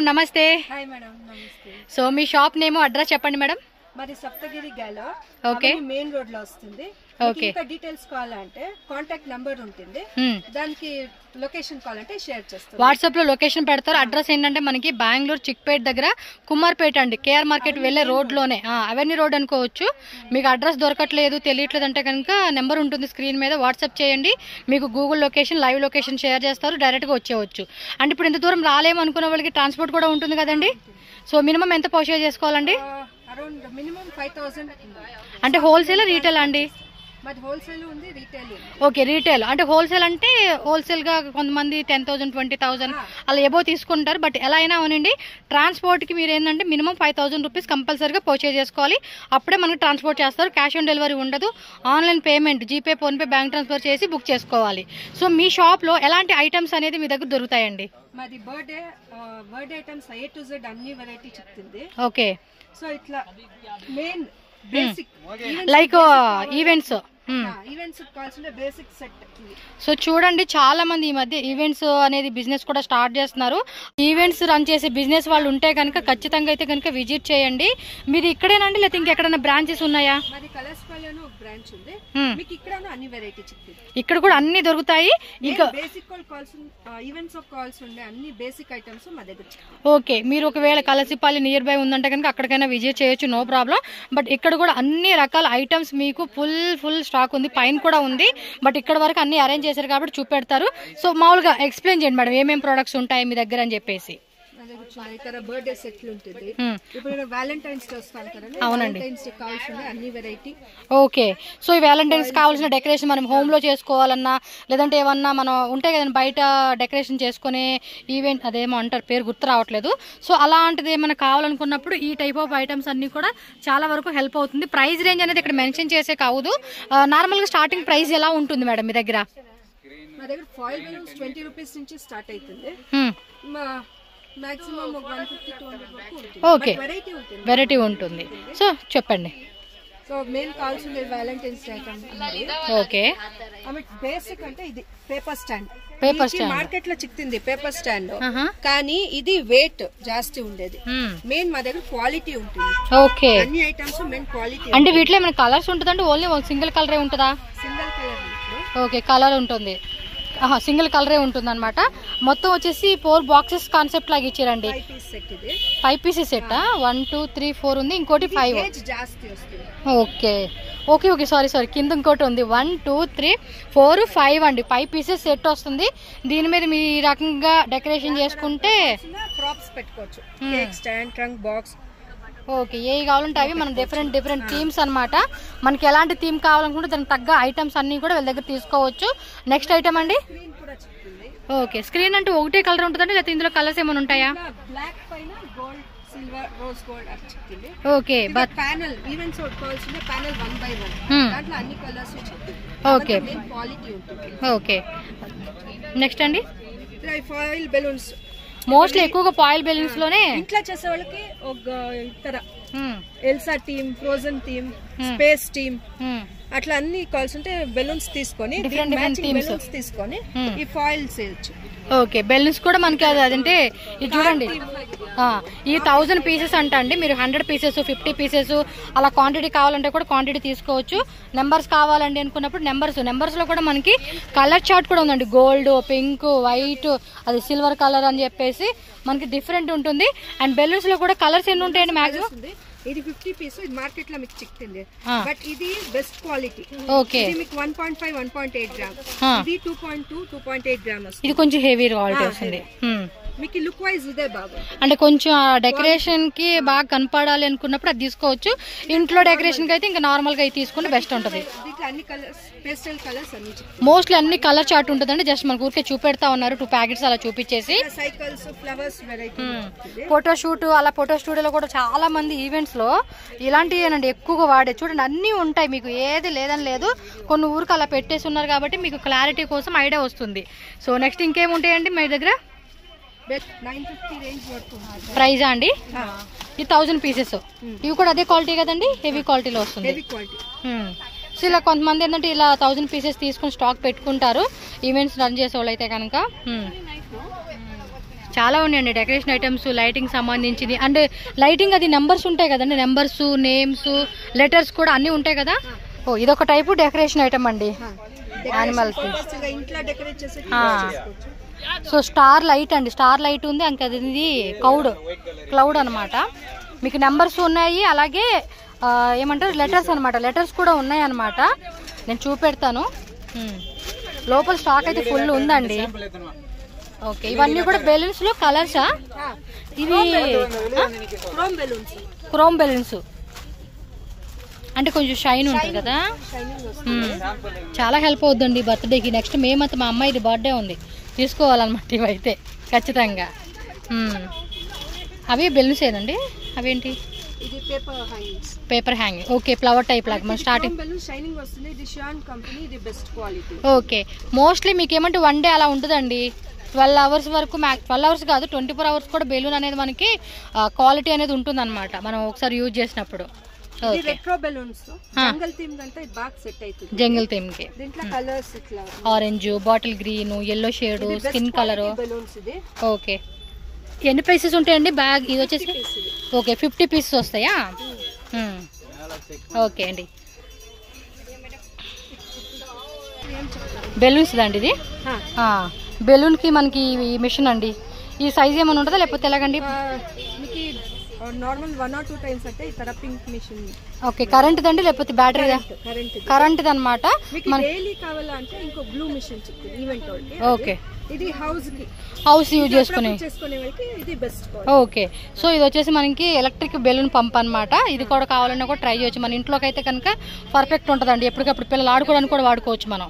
నమస్తే. Hi madam, నమస్తే. So మీ shop name address చెప్పండి మేడం. మరి సప్తగిరి గేలో ఓకే మెయిన్ రోడ్ లో వస్తుంది. ఓకే ఇంకా డీటెయిల్స్ కావాలంటే కాంటాక్ట్ నంబర్ ఉంటుంది, దానికి లొకేషన్ కావాలంటే షేర్ చేస్తాం. వాట్సాప్ లో లొకేషన్ పెడతారు. అడ్రస్ ఏంటంటే మనకి బెంగళూరు చిక్పేట దగ్గర కుమార్పేట అండి, కేఆర్ మార్కెట్ వెళ్లే రోడ్ లోనే, అవెన్యూ రోడ్ అనుకోవచ్చు. మీకు అడ్రస్ దొరకట్లేదు తెలియట్లేదు అంటే కనుక నెంబర్ ఉంటుంది స్క్రీన్ మీద, వాట్సాప్ చేయండి. మీకు Google location live location share చేస్తారు, డైరెక్ట్ గా వచ్చేవచ్చు. అంటే ఇప్పుడు ఇంత దూరం రాలేము అనుకున్న వాళ్ళకి ట్రాన్స్పోర్ట్ కూడా ఉంటుంది కదండి. సో మినిమం ఎంత పర్చేజ్ చేసుకోవాలండి? Around minimum 5,000. అంటే హోల్సేల్ రీటైల్ అండి? మరి హోల్సేల్ ఉంది, రీటైల్ ఉంది. ఓకే రీటైల్ అంటే హోల్సేల్ అంటే హోల్సేల్ గా కొంతమంది 10,000 20,000 అలా ఏబో తీసుకుంటారు. బట్ ఎలా అయినా అవునండి, ట్రాన్స్పోర్ట్ కి మీరు ఏంటంటే మినిమం 5,000 రూపీస్ కంపల్సరీగా పర్చేజ్ చేసుకోవాలి. అప్పుడే మనకు ట్రాన్స్పోర్ట్ చేస్తారు. క్యాష్ ఆన్ డెలివరీ ఉండదు. Online payment GPay, PhonePe, bank transfer చేసి బుక్ చేసుకోవాలి. సో మీ షాప్ లో ఎలాంటి ఐటమ్స్ అనేది మీ దగ్గర దొరుకుతాయండి? మరి birthday items A to Z అన్ని వెరైటీ చెప్తుంది. ఓకే. సో ఇట్లా మెయిన్ బేసిక్ లైక్ ఈవెంట్స్ కావాల్సిన బేసిక్ సెట్. సో చూడండి, చాలా మంది ఈ మధ్య ఈవెంట్స్ అనేది బిజినెస్ కూడా స్టార్ట్ చేస్తున్నారు. ఈవెంట్స్ రన్ చేసే బిజినెస్ వాళ్ళు ఉంటే కనుక ఖచ్చితంగా అయితే కనుక విజిట్ చేయండి. మీరు ఇక్కడేనండి లేకపోతే ఇంకెక్కడైనా బ్రాంచెస్ ఉన్నాయా? మరి కలర్స్పల్లిలో ఒక బ్రాంచ్ ఉంది, మీకు ఇక్కడ అన్ని వెరైటీ చెప్తుంది. ఇక్కడ కూడా అన్ని దొరుకుతాయి. ఇంకా basic calls events of calls ఉండే అన్ని బేసిక్ ఐటమ్స్ మా దగ్గర. ఓకే, మీరు ఒకవేళ కలసిపల్లి నియర్ బై ఉందంటే కనుక అక్కడికైనా విజిట్ చేయొచ్చు, నో ప్రాబ్లం. బట్ ఇక్కడ కూడా అన్ని రకాల ఐటమ్స్ మీకు ఫుల్ స్టాక్ ఉంది, పైన కూడా ఉంది. బట్ ఇక్కడ వరకు అన్ని అరేంజ్ చేశారు కాబట్టి చూపెడతారు. సో మామూలుగా ఎక్స్ప్లెయిన్ చేయండి మేడం, ఏమేమి ప్రొడక్ట్స్ ఉంటాయి మీ దగ్గర అని చెప్పేసి. ఇక్కడ బర్త్డే సెట్లు ఉంటుంది. ఇప్పుడు వ్యాలంటైన్స్ డే వస్తాను కదండి, అవునండి, కావాల్సిన అన్ని వెరైటీ. ఓకే. సో ఈ వ్యాలంటైన్స్ కావాల్సిన డెకరేషన్ మనం హోమ్ లో చేసుకోవాలన్నా లేదంటే ఏమన్నా మనం ఉంటాయి కదండి బయట డెకరేషన్ చేసుకునే ఈవెంట్, అదేమో అంటారు పేరు గుర్తు రావట్లేదు. సో అలాంటిది ఏమైనా కావాలనుకున్నప్పుడు ఈ టైప్ ఆఫ్ ఐటమ్స్ అన్ని కూడా చాలా వరకు హెల్ప్ అవుతుంది. ప్రైస్ రేంజ్ అనేది ఇక్కడ మెన్షన్ చేసే కాదు. నార్మల్ గా స్టార్టింగ్ ప్రైస్ ఎలా ఉంటుంది మేడం మీ దగ్గర? మా దగ్గర ఫాయిల్ బెలూన్స్ 20 రూపీస్ నుంచి స్టార్ట్ అవుతుంది. మాక్సిమం 150-200 వరకు ఉంటుంది. ఓకే, వెరైటీ ఉంటుంది. సో చెప్పండి. సో మెయిన్ కావాల్సింది Valentine's day item. Okay, basic అంటే ఇది పేపర్ స్టాండ్. మార్కెట్ లో చిక్కింది పేపర్ స్టాండ్, కానీ ఇది వెయిట్ జాస్తి ఉండేది. మెయిన్ మా దగ్గర క్వాలిటీ ఉంటుంది. ఓకే, అన్ని ఐటమ్స్ మెయిన్ క్వాలిటీ. అంటే వీటిలో ఏమైనా కలర్స్ ఉంటుందంటే ఓన్లీ సింగిల్ కలరే ఉంటుందా? Single colour. ఓకే, కలర్ ఉంటుంది, సింగిల్ కలరే ఉంటుంది అనమాట. మొత్తం వచ్చేసి 4 బాక్సెస్ కాన్సెప్ట్ లాగా ఇచ్చారండి. 5 పీసెస్ సెట్. 1 2 3 4 ఉంది, ఇంకోటి 5. ఓకే ఓకే ఓకే, సారీ కింద ఇంకోటి ఉంది. 1 2 3 4 5 అండి, 5 పీసెస్ సెట్ వస్తుంది. దీని మీద మీ రకంగా డెకరేషన్ చేసుకుంటే ప్రాప్స్ పెట్టుకోవచ్చు, cake stand, trunk box. Okay, ఏ కావాలంటే అవి మనం డిఫరెంట్ థీమ్స్ అనమాట. మనకి ఎలాంటి థీమ్ కావాలనుకుంటే దానికి తగ్గ ఐటమ్స్ అన్ని కూడా వీళ్ళ దగ్గర తీసుకోవచ్చు. నెక్స్ట్ ఐటమ్ అండి. ఓకే, స్క్రీన్ అంటే ఒకటే కలర్ ఉంటుందండి లేకపోతే ఇందులో కలర్స్ ఏమైనా ఉంటాయా? బ్లాక్ పైన గోల్డ్, సిల్వర్, రోజ్ గోల్డ్ అట్లా చెప్తుంది. ఓకే, బట్ ప్యానెల్ ఈవెంట్స్ కావాల్సిన ప్యానెల్ 1 by 1 దాంట్లో అన్ని కలర్స్ చెప్తుంది. ఓకే, క్వాలిటీ ఉంటుంది. ఓకే, నెక్స్ట్ అండి. ఫాయిల్ బెలూన్స్ మోస్ట్లీ ఎక్కువగా ఫాయిల్ బెలూన్స్ లోనే ఇంట్లో చేసే వాళ్ళకి ఒక ఇతర Elsa team, frozen team, space team అట్లా అన్ని కాల్స్ ఉంటే బెలూన్స్ తీసుకొని బెలూన్స్ తీసుకొని ఈ ఫాయిల్ చేయొచ్చు. ఓకే, బెలూన్స్ కూడా మనకి అదంటే ఇది చూడండి, ఈ 1000 పీసెస్ అంట అండి. మీరు 100 పీసెస్ 50 పీసెస్ అలా క్వాంటిటీ కావాలంటే కూడా క్వాంటిటీ తీసుకోవచ్చు. నెంబర్స్ కావాలండి అనుకున్నప్పుడు నెంబర్స్ లో కూడా మనకి కలర్ చార్ట్ కూడా ఉందండి. గోల్డ్, పింక్, వైట్, అది సిల్వర్ కలర్ అని చెప్పేసి మనకి డిఫరెంట్ ఉంటుంది. అండ్ బెలూన్స్ లో కూడా కలర్స్ ఎన్ని ఉంటాయండి మాక్సిమం? ఇది 50 పీస్, ఇది మార్కెట్ లో మీకు చిక్కింది. బట్ ఇది బెస్ట్ క్వాలిటీ. ఓకే, ఇది మీకు 1.5 1.8 గ్రామ్, ఇది 2.2 2.8 గ్రామ్ వస్తుంది. ఇది కొంచెం హెవీ క్వాలిటీ వస్తుంది. మీకు లుక్ వైజ్ ఇదే బాగా, అంటే కొంచెం డెకరేషన్ కి బాగా కనపడాలి అనుకున్నప్పుడు అది తీసుకోవచ్చు. ఇంట్లో డెకరేషన్ కి అయితే ఇంకా నార్మల్ గా అయితే తీసుకుంటే బెస్ట్ ఉంటుంది. మోస్ట్లీ అన్ని కలర్ చార్ట్ ఉంటుందండి. జస్ట్ మనకు ఊరికే చూపెడతా ఉన్నారు 2 ప్యాకెట్స్ అలా చూపించేసి. ఫోటోషూట్ అలా ఫోటో స్టూడియోలో కూడా చాలా మంది ఈవెంట్స్ లో ఇలాంటివేనండి ఎక్కువగా వాడే. చూడండి అన్ని ఉంటాయి, మీకు ఏది లేదని లేదు. కొన్ని ఊరికి అలా పెట్టేసి ఉన్నారు కాబట్టి మీకు క్లారిటీ కోసం ఐడియా వస్తుంది. సో నెక్స్ట్ ఇంకేముంటాయండి మీ దగ్గర? 950 రేంజ్ వరకు ప్రైజా అండి? ఈ 1000 పీసెస్ ఇవి కూడా అదే క్వాలిటీ కదండి, హెవీ క్వాలిటీలో వస్తుంది. సో ఇలా కొంతమంది ఏంటంటే ఇలా 1000 పీసెస్ తీసుకుని స్టాక్ పెట్టుకుంటారు ఈవెంట్స్ రన్ చేసే వాళ్ళు అయితే కనుక. చాలా ఉన్నాయండి డెకరేషన్ ఐటమ్స్, లైటింగ్ సంబంధించింది. అండ్ లైటింగ్ అది నెంబర్స్ ఉంటాయి కదండి, నెంబర్స్, నేమ్స్, లెటర్స్ కూడా అన్నీ ఉంటాయి కదా. ఓ ఇదొక టైపు డెకరేషన్ ఐటమ్ అండి, యానిమల్స్. సో స్టార్ లైట్ అండి, స్టార్ లైట్ ఉంది. ఇంకా ఇది క్లౌడ్ అనమాట. మీకు నెంబర్స్ ఉన్నాయి, అలాగే ఏమంటారు లెటర్స్ అనమాట, లెటర్స్ కూడా ఉన్నాయి అనమాట. నేను చూపెడతాను. లోపల స్టాక్ అయితే ఫుల్ ఉందండి. ఓకే, ఇవన్నీ కూడా బెలూన్స్ లో కలర్సా? ఇవి క్రోమ్ బెలూన్స్ అంటే కొంచెం షైన్ ఉంటుంది కదా. చాలా హెల్ప్ అవుతుందండి బర్త్డేకి. నెక్స్ట్ మే మంత్ మా అమ్మాయిది బర్త్డే ఉంది, తీసుకోవాలన్నమాట ఇవైతే ఖచ్చితంగా. అవి బెలూన్స్ ఏనండి, అవేంటి? Paper hanging. Okay, flower type లాగా మన స్టార్టింగ్. ఓకే, మోస్ట్లీ మీకు ఏమంటే 1 డే అలా ఉంటుందండి. 12 hours వరకు, 12 hours కాదు 24 hours కూడా బెలూన్ అనేది మనకి క్వాలిటీ అనేది ఉంటుంది అనమాట, మనం ఒకసారి యూజ్ చేసినప్పుడు. జంగల్ థీమ్ కి orange, bottle green, yellow shade, skin colour. Okay, ఎన్ని పీసెస్ ఉంటాయండి బ్యాగ్? ఇది వచ్చేసి ఓకే 50 pieces వస్తాయా? ఓకే అండి. బెలూన్స్ అండి ఇది. బెలూన్ కి మనకి మిషన్ అండి. ఈ సైజ్ ఏమైనా ఉంటుందా లేకపోతే ఎలాగండి? నార్మల్ 1 or 2 times అంటే ఇక్కడ పింక్ మిషన్. ఓకే, కరెంట్ దండి లేకపోతే బ్యాటరీ? కరెంట్ దన్నమాట. డైలీ కావాలంటే ఇంకో బ్లూ మిషన్ చెప్తుంది ఈవెంట్ వాళ్ళకి. ఓకే, ఇది హౌస్ యూజ్ చేసుకునే వాళ్ళకి ఇది బెస్ట్. ఓకే, సో ఇది వచ్చేసి మనకి ఎలక్ట్రిక్ బెలూన్ పంప్ అనమాట. ఇది కూడా కావాలన్నా కూడా ట్రై చేయొచ్చు. మన ఇంట్లోకి అయితే కనుక పర్ఫెక్ట్ ఉంటుందండి, ఎప్పటికప్పుడు పిల్లలు ఆడుకోవడానికి కూడా వాడుకోవచ్చు మనం.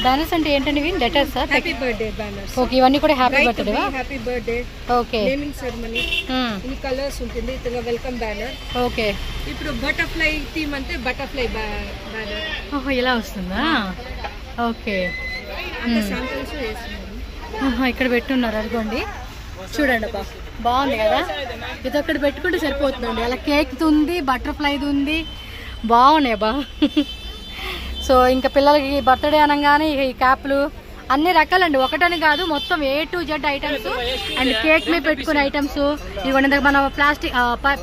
బ్యానర్స్ అంటే ఏంటండి ఇవి? Letters? Happy birthday banners. Okay, ఇవన్నీ కూడా happy birthday. Happy birthday. Okay, naming ceremony ఇన్ని కలర్స్ ఉంటుంది. ఇతగా వెల్కమ్ బ్యానర్. ఓకే, ఇప్పుడు బటర్ఫ్లై థీమ్ అంటే బటర్ఫ్లై బ్యానర్. ఓహో, ఇలా వస్తుందా? ఓకే, శాంపిల్స్ వేస్తున్నారు. ఇక్కడ పెట్టున్నారు అనుకోండి, చూడండి అబ్బా, బాగుంది కదా. ఇది అక్కడ పెట్టుకుంటే సరిపోతుందండి. అలా కేక్ ఉంది, బటర్ఫ్లైది ఉంది, బాగున్నాయి బా. సో ఇంకా పిల్లలకి బర్త్డే అనగానే ఈ క్యాప్లు అన్ని రకాలండి, ఒకటని కాదు, మొత్తం A to Z items. And cake మీద పెట్టుకునే ఐటమ్స్ ఇవన్నీ. మనం ప్లాస్టిక్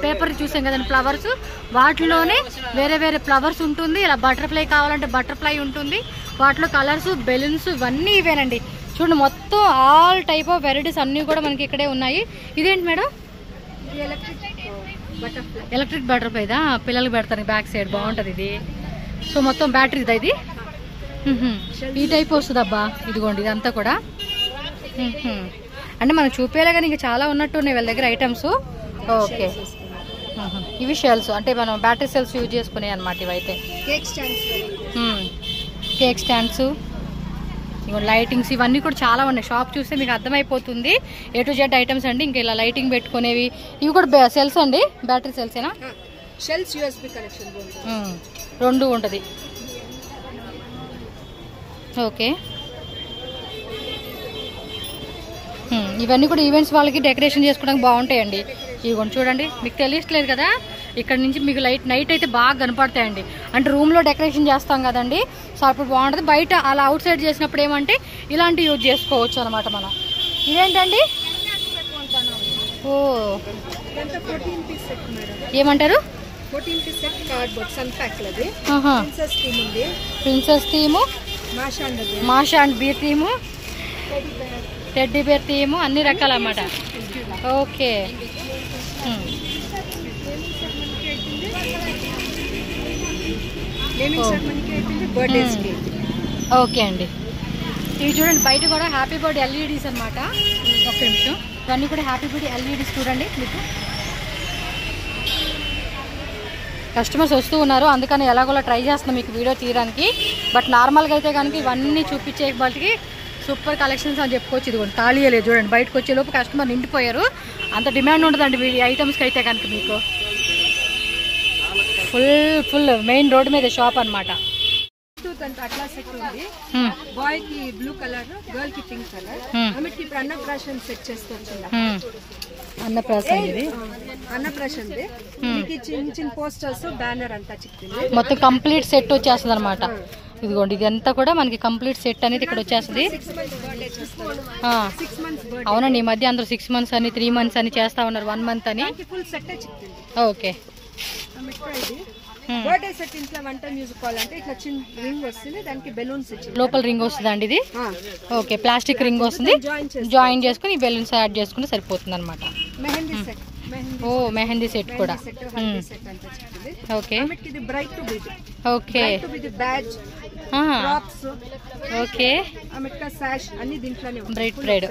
పేపర్ చూసాం కదండి, ఫ్లవర్స్, వాటిలోనే వేరే వేరే ఫ్లవర్స్ ఉంటుంది. ఇలా బటర్ఫ్లై కావాలంటే బటర్ఫ్లై ఉంటుంది, వాటిలో కలర్స్, బెలూన్స్ ఇవన్నీ ఇవేనండి. చూడండి, మొత్తం ఆల్ టైప్ ఆఫ్ వెరైటీస్ అన్నీ కూడా మనకి ఇక్కడే ఉన్నాయి. ఇదేంటి మేడం? ఎలక్ట్రిక్ బటర్ఫ్లైదా? పిల్లలకి పెడతారు బ్యాక్ సైడ్, బాగుంటుంది ఇది. సో మొత్తం బ్యాటరీదా ఇది? ఈ టైప్ వస్తుంది అబ్బా. ఇదిగోండి, ఇదంతా కూడా అంటే మనం చూపేలా కానీ ఇంకా చాలా ఉన్నట్టు ఉన్నాయి వీళ్ళ దగ్గర ఐటమ్స్. ఓకే, ఇవి షెల్స్ అంటే మనం బ్యాటరీ సెల్స్ యూజ్ చేసుకునే అనమాట ఇవైతే. కేక్ స్టాండ్స్, ఇగో లైటింగ్స్, ఇవన్నీ కూడా చాలా ఉన్నాయి. షాప్ చూస్తే మీకు అర్థమైపోతుంది. A to Z ఐటమ్స్ అండి. ఇంకా ఇలా లైటింగ్ పెట్టుకునేవి, ఇవి కూడా సెల్స్ అండి, బ్యాటరీ సెల్సేనా? షెల్స్ USB కనెక్షన్ రెండు ఉంటుంది. ఓకే, ఇవన్నీ కూడా ఈవెంట్స్ వాళ్ళకి డెకరేషన్ చేసుకోవడానికి బాగుంటాయండి. ఇవి చూడండి, మీకు తెలియట్లేదు కదా, ఇక్కడ నుంచి మీకు నైట్ అయితే బాగా కనపడతాయండి. అంటే రూమ్లో డెకరేషన్ చేస్తాం కదండి, సో అప్పుడు బాగుంటుంది. బయట అలా అవుట్ సైడ్ చేసినప్పుడు ఏమంటే ఇలాంటివి యూజ్ చేసుకోవచ్చు అనమాట మనం. ఇదేంటండి? ఓ, ఏమంటారు? 14 piece set cardboard sun pack ladi. Princess theme undi. Princess theme, Masha and Beer theme, Teddy bear theme, anni rakala annamata. Okay. Naming ceremony ki ayindi, birthdays ki. Okay andi. ఇవి చూడండి, బయట కూడా happy birthday LEDs అన్నమాట. ఒక నిమిషం, ఇవన్నీ కూడా happy birthday LEDs చూడండి. మీకు కస్టమర్స్ వస్తూ ఉన్నారు, అందుకని ఎలాగోలా ట్రై చేస్తున్నాం మీకు వీడియో తీయడానికి. బట్ నార్మల్గా అయితే కనుక ఇవన్నీ చూపించేకి సూపర్ కలెక్షన్స్ అని చెప్పుకోవచ్చు. ఇది ఖాళీ లేదు చూడండి, బయటకు వచ్చేలోపు కస్టమర్ నిండిపోయారు. అంత డిమాండ్ ఉంటుందండి ఈ ఐటమ్స్కి అయితే కనుక. మీకు ఫుల్ మెయిన్ రోడ్ మీద షాప్ అనమాట. అట్లా సెట్ ఉంది. బాయ్ కి బ్లూ కలర్, గర్ల్ కి పింక్ కలర్. ఆమెకి ఇప్పుడు అన్నప్రాషన్ సెట్ చేసుకోవచ్చు. అన్నప్రాషన్ ఇది, అన్నప్రాషన్ చిన్న చిన్న పోస్టర్స్, బ్యానర్ అంతా చిక్కింది. మొత్తం కంప్లీట్ సెట్ వచ్చేస్తుంది అనమాట. ఇదిగోండి ఇదంతా కూడా మనకి కంప్లీట్ సెట్ అనేది ఇక్కడ వచ్చేస్తుంది. అవునండి, ఈ మధ్య అందరూ 6 months అని 3 months అని చేస్తా ఉన్నారు, 1 month అని. ఓకే, బర్త్డే సెట్ ఇంట్లో 1 time యూజ్ కావాలంటే ఇట్లా చిన్న రింగ్ వస్తుంది, దానికి బెలూన్స్ ఇచ్చి లోపల రింగ్ వస్తుంది అండి ఇది. ఓకే, ప్లాస్టిక్ రింగ్ వస్తుంది, జాయిన్ చేసుకుని ఈ బెలూన్స్ యాడ్ చేసుకుంటే సరిపోతుంది అనమాట. మెహందీ సెట్, ఓ మెహందీ సెట్ కూడా. ఓకే ఇది bright to be, okay badge, drops, okay ఆమెకి సాష్ అన్ని దీంట్లోనే బ్రైట్ బ్రైడ్.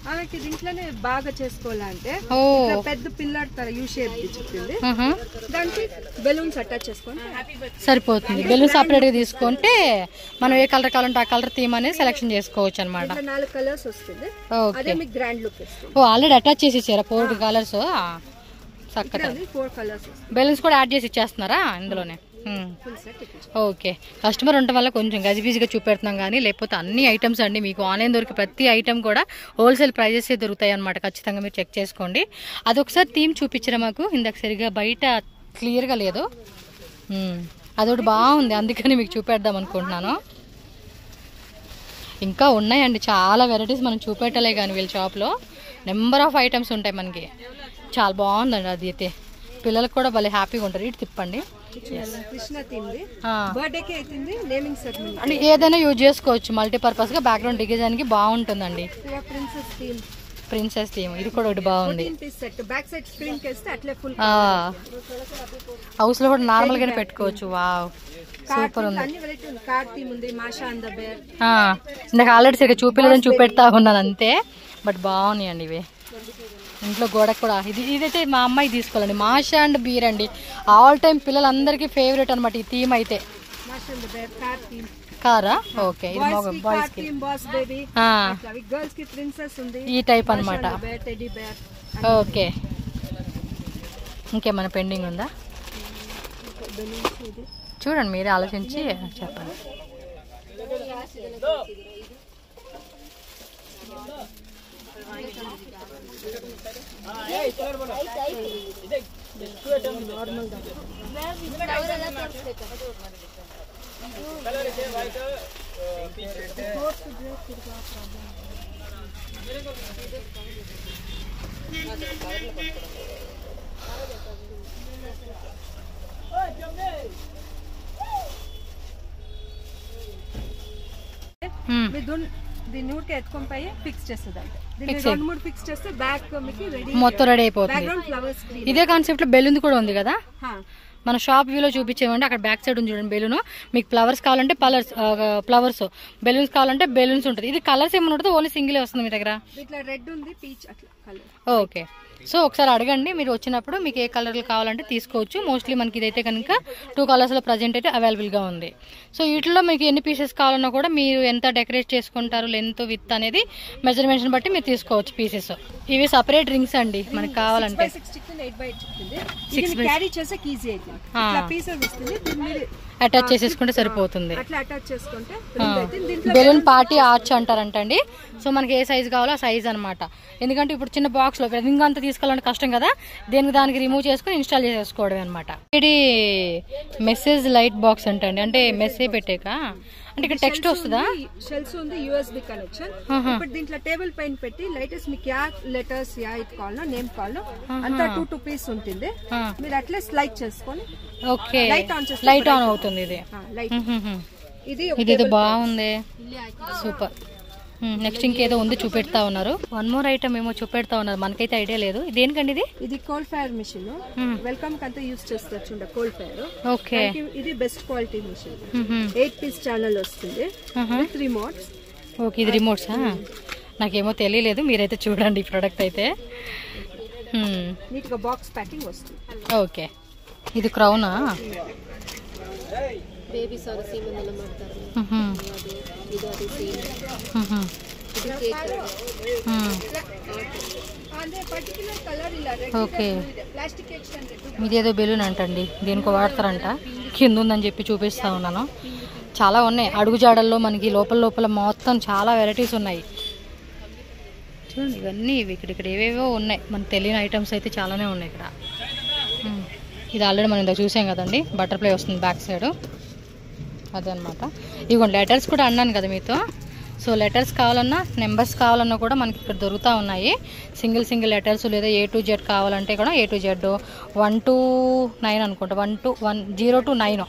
ఆమెకి దీంట్లోనే బాగా చేసుకోవాలంటే పెద్ద పిల్లర్ తర యూ షేప్ చెప్పింది, దానికి బెలూన్స్ అటాచ్ చేసుకుంటే సరిపోతుంది. బెలూన్స్ సపరేట్ గా తీసుకుంటే మనం ఏ కలర్ కావాలంటే ఆ కలర్ థీమ్ అనేది సెలెక్షన్ చేసుకోవచ్చు అనమాట. 4 కలర్స్ వస్తుంది, అదే మీకు గ్రాండ్ లుక్ ఇస్తుంది. ఓ ఆల్రెడీ అటాచ్ చేసి ఇచ్చారా 4 కలర్స్? చక్కగా 4 కలర్స్ బెలూన్స్ కూడా యాడ్ చేసి ఇచ్చేస్తున్నారా ఇందులోనే? ఓకే, కస్టమర్ ఉండటం వల్ల కొంచెం గజిబిజిగా చూపెడుతున్నాం, కానీ లేకపోతే అన్ని ఐటమ్స్ అండి మీకు ఆన్లైన్ దొరికి ప్రతి ఐటమ్ కూడా హోల్సేల్ ప్రైజెస్ దొరుకుతాయి అనమాట. ఖచ్చితంగా మీరు చెక్ చేసుకోండి. అదొకసారి థీమ్ చూపించరా మాకు, ఇందాక సరిగా బయట క్లియర్గా లేదు. అదొకటి బాగుంది, అందుకని మీకు చూపెడదాం అనుకుంటున్నాను. ఇంకా ఉన్నాయండి చాలా వెరైటీస్, మనం చూపెట్టలే కానీ వీళ్ళ షాప్లో నెంబర్ ఆఫ్ ఐటమ్స్ ఉంటాయి మనకి. చాలా బాగుందండి అది అయితే, పిల్లలకు కూడా భలే హ్యాపీగా ఉంటారు. ఇటు తిప్పండి. అంటే ఏదైనా యూజ్ చేసుకోవచ్చు మల్టీపర్పస్ గా, బ్యాక్గ్రౌండ్ డిజైన్ కి బాగుంటుందండి. ప్రిన్సెస్ థీమ్ ఇది కూడా ఒకటి బాగుంది. హౌస్ లో కూడా నార్మల్ గానే పెట్టుకోవచ్చు. వావ్ సూపర్ ఉంది. నాకు ఆల్రెడీ సరిగ్గా చూపించలేదని చూపెడతా ఉన్నాను అంతే, బట్ బాగున్నాయండి ఇవి. ఇంట్లో గోడకు కూడా ఇదైతే మా అమ్మాయి తీసుకోవాలండి. మాషా అండ్ బీర్ అండి, ఆల్ టైమ్ పిల్లలందరికీ ఫేవరెట్ అనమాట ఈ థీమ్ అయితే. కారా? ఓకే, ఇది బాయ్స్ కి ఈ టైప్ అనమాట. ఓకే, ఇంకేమైనా పెండింగ్ ఉందా చూడండి, మీరే ఆలోచించి చెప్పండి. దీన్ని ఊరికే ఎత్తుకొని పోయి ఫిక్స్ చేస్తుంది. ఫిక్స్ చేస్తే బ్యాక్ మొత్తం రెడీ అయిపోతుంది. ఇదే కాన్సెప్ట్ లో బెలూన్ కూడా ఉంది కదా, మన షాప్ వ్యూలో చూపించేవండి. అక్కడ బ్యాక్ సైడ్ ఉంది చూడండి బెలూన్. మీకు ఫ్లవర్స్ కావాలంటే ఫ్లవర్స్, బెలూన్స్ కావాలంటే బెలూన్స్ ఉంటుంది. ఇది కలర్స్ ఏమైనా ఉంటుంది, ఓన్లీ సింగిల్ వస్తుంది మీ దగ్గర? రెడ్ ఉంది, పీచ్ అట్లా కలర్. ఓకే, సో ఒకసారి అడగండి మీరు వచ్చినప్పుడు, మీకు ఏ కలర్లు కావాలంటే తీసుకోవచ్చు. మోస్ట్లీ మనకి ఇదైతే కనుక 2 కలర్స్ లో ప్రజెంట్ అయితే అవైలబుల్ గా ఉంది. సో వీటిలో మీకు ఎన్ని పీసెస్ కావాలన్నా కూడా మీరు ఎంత డెకరేట్ చేసుకుంటారు, లెంత్ విత్ అనేది మెజర్మెంట్స్ బట్టి మీరు తీసుకోవచ్చు పీసెస్. ఇవి సపరేట్ రింగ్స్ అండి మనకి కావాలంటే. అటాచ్ చేసేసుకుంటే సరిపోతుంది. బెలూన్ పార్టీ ఆర్చ్ అంటారంటండి. సో మనకి ఏ సైజ్ కావాలో ఆ సైజ్ అనమాట. ఎందుకంటే ఇప్పుడు చిన్న బాక్స్ లో రింగ్ అంతా తీసుకోవాలంటే కష్టం కదా, దానికి రిమూవ్ చేసుకుని ఇన్స్టాల్ చేసుకోవడమే అనమాట. ఇది మెసేజ్ లైట్ బాక్స్ అంటండి, అంటే మెసేజ్ పెట్టాక అంటే ఇక్కడ టెక్స్ట్ వస్తుందా? షెల్స్ ఉంది, యూఎస్బి కనెక్షన్. ఇప్పుడు దీంట్లో టేబుల్ పైన పెట్టి లైటెస్ట్ మీకు యా లెటర్స్ యా ఇది కావాలో నేమ్ కావాలో అంతా 2 పీస్ ఉంటుంది. మీరు అట్లే స్లైడ్ చేసుకొని ఓకే లైట్ ఆన్ అవుతుంది. ఇది బాగుంది, సూపర్. నెక్స్ట్ ఇంకేదో ఉంది చూపెడతా ఉన్నారు. 1 more ఐటమ్ ఏమో చూపెడతా ఉన్నారు, మనకైతే ఐడియా లేదు. దేనికండి ఇది? ఇది కోల్డ్ ఫైర్ మిషన్. వెల్కమ్ కంతా యూజ్ చేస్తారు చూడ కోల్డ్ ఫైర్. ఓకే, ఇది best quality machine. 8 piece channel వస్తుంది, 3 రిమోట్స్. ఓకే, ఇది రిమోట్సా? నాకేమో తెలియలేదు, మీరైతే చూడండి ఈ ప్రోడక్ట్ అయితే. నీట్ గా బాక్స్ ప్యాకింగ్ వస్తుంది. ఓకే, ఇది క్రౌనా? ಬೇಬೀಸ್ ಅವರು ಸೀಮೆನೆಲ್ಲ ಮಾಡ್ತಾರೆ. ఓకే, ఇదేదో బెలూన్ అంటండి, దీనికి వాడతారంట. కింద ఉందని చెప్పి చూపిస్తా ఉన్నాను. చాలా ఉన్నాయి అడుగుజాడల్లో, మనకి లోపల మొత్తం చాలా వెరైటీస్ ఉన్నాయి చూడండి. ఇవన్నీ ఇక్కడ ఏవేవో ఉన్నాయి, మనకు తెలియని ఐటమ్స్ అయితే చాలానే ఉన్నాయి ఇక్కడ. ఇది ఆల్రెడీ మనం ఇందాక చూసాం కదండి, బటర్ఫ్లై వస్తుంది బ్యాక్ సైడ్. అదనమాట. ఇదిగోండి లెటర్స్ కూడా అన్నాను కదా మీతో. సో లెటర్స్ కావాలన్నా నెంబర్స్ కావాలన్నా కూడా మనకి ఇక్కడ దొరుకుతూ ఉన్నాయి. సింగిల్ లెటర్స్ లేదా A to Z కావాలంటే కూడా A to Z 1 to 9 అనుకుంటా, 0 to 9.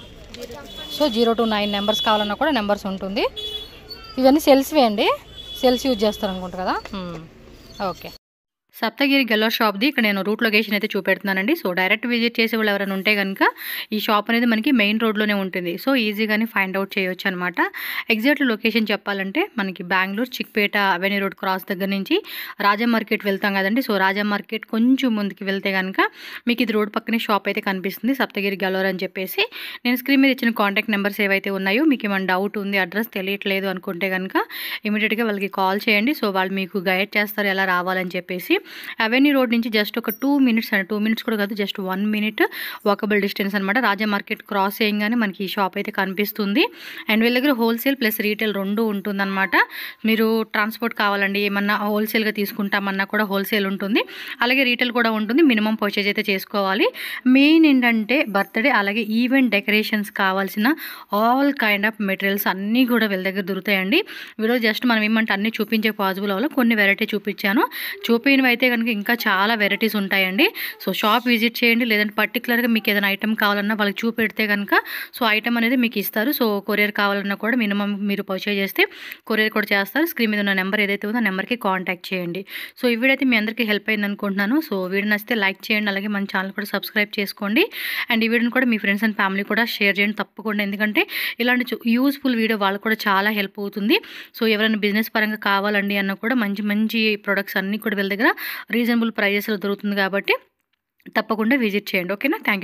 సో 0 to 9 నెంబర్స్ కావాలన్నా కూడా నెంబర్స్ ఉంటుంది. ఇవన్నీ సెల్స్వే అండి, సెల్స్ యూజ్ చేస్తారు అనుకుంటా కదా. ఓకే. సప్తగిరి గెల్లోర్ షాప్ది ఇక్కడ నేను రూట్ లొకేషన్ అయితే చూపెడుతున్నానండి. సో డైరెక్ట్ విజిట్ చేసే వాళ్ళు ఎవరైనా ఉంటే కనుక ఈ షాప్ అనేది మనకి మెయిన్ రోడ్లోనే ఉంటుంది. సో ఈజీగానే ఫైండ్ అవుట్ చేయొచ్చు అనమాట. ఎగ్జాక్ట్ లొకేషన్ చెప్పాలంటే మనకి Bengaluru Chickpet avenue road cross దగ్గర నుంచి రాజా మార్కెట్ వెళ్తాం కదండి. సో రాజా మార్కెట్ కొంచెం ముందుకు వెళ్తే కనుక మీకు ఇది రోడ్ పక్కనే షాప్ అయితే కనిపిస్తుంది, సప్తగిరి గెల్లోర్ అని చెప్పేసి. నేను స్క్రీన్ మీద ఇచ్చిన కాంటాక్ట్ నెంబర్స్ ఏవైతే ఉన్నాయో మీకు ఏమైనా డౌట్ ఉంది, అడ్రస్ తెలియట్లేదు అనుకుంటే కనుక ఇమీడియట్గా వాళ్ళకి కాల్ చేయండి. సో వాళ్ళు మీకు గైడ్ చేస్తారు ఎలా రావాలని చెప్పేసి. అవెన్యూ రోడ్ నుంచి జస్ట్ ఒక 2 minutes అండి, 2 minutes కూడా కాదు, జస్ట్ 1 minute వాకబుల్ డిస్టెన్స్ అనమాట. రాజా మార్కెట్ క్రాస్ చేయగానే మనకి ఈ షాప్ అయితే కనిపిస్తుంది. అండ్ వీళ్ళ దగ్గర హోల్సేల్ ప్లస్ రీటైల్ 2 ఉంటుందన్నమాట. మీరు ట్రాన్స్పోర్ట్ కావాలండి, ఏమన్నా హోల్సేల్గా తీసుకుంటామన్నా కూడా హోల్సేల్ ఉంటుంది, అలాగే రీటైల్ కూడా ఉంటుంది. మినిమం పర్చేజ్ అయితే చేసుకోవాలి. మెయిన్ ఏంటంటే బర్త్డే అలాగే ఈవెంట్ డెకరేషన్స్ కావాల్సిన ఆల్ కైండ్ ఆఫ్ మెటీరియల్స్ అన్నీ కూడా వీళ్ళ దగ్గర దొరుకుతాయండి. వీడియో జస్ట్ మనం ఏమంటే అన్నీ చూపించే పాసిబుల్ అవ్వాలి, కొన్ని వెరైటీ చూపించాను. చూపినవి అయితే కనుక ఇంకా చాలా వెరైటీస్ ఉంటాయండి. సో షాప్ విజిట్ చేయండి, లేదంటే పర్టికులర్గా మీకు ఏదైనా ఐటమ్ కావాలన్నా వాళ్ళకి చూపెడితే కనుక సో ఐటమ్ అనేది మీకు ఇస్తారు. సో కొరియర్ కావాలన్నా కూడా మినిమం మీరు పర్చేజ్ చేస్తే కొరియర్ కూడా చేస్తారు. స్క్రీన్ మీద ఉన్న నెంబర్ ఏదైతే ఉందో ఆ నెంబర్కి కాంటాక్ట్ చేయండి. సో ఈ వీడియో అయితే మీ అందరికీ హెల్ప్ అయింది అనుకుంటున్నాను. సో వీడియో నచ్చితే లైక్ చేయండి, అలాగే మన ఛానల్ కూడా సబ్స్క్రైబ్ చేసుకోండి. అండ్ ఈ వీడియోని కూడా మీ ఫ్రెండ్స్ అండ్ ఫ్యామిలీ కూడా షేర్ చేయండి తప్పకుండా, ఎందుకంటే ఇలాంటి యూస్ఫుల్ వీడియో వాళ్ళకు కూడా చాలా హెల్ప్ అవుతుంది. సో ఎవరైనా బిజినెస్ పరంగా కావాలండి అన్న కూడా మంచి ప్రొడక్ట్స్ అన్నీ కూడా వీళ్ళ దగ్గర రీజనబుల్ ప్రైజెస్లో దొరుకుతుంది కాబట్టి తప్పకుండా విజిట్ చేయండి. ఓకేనా? Thank you.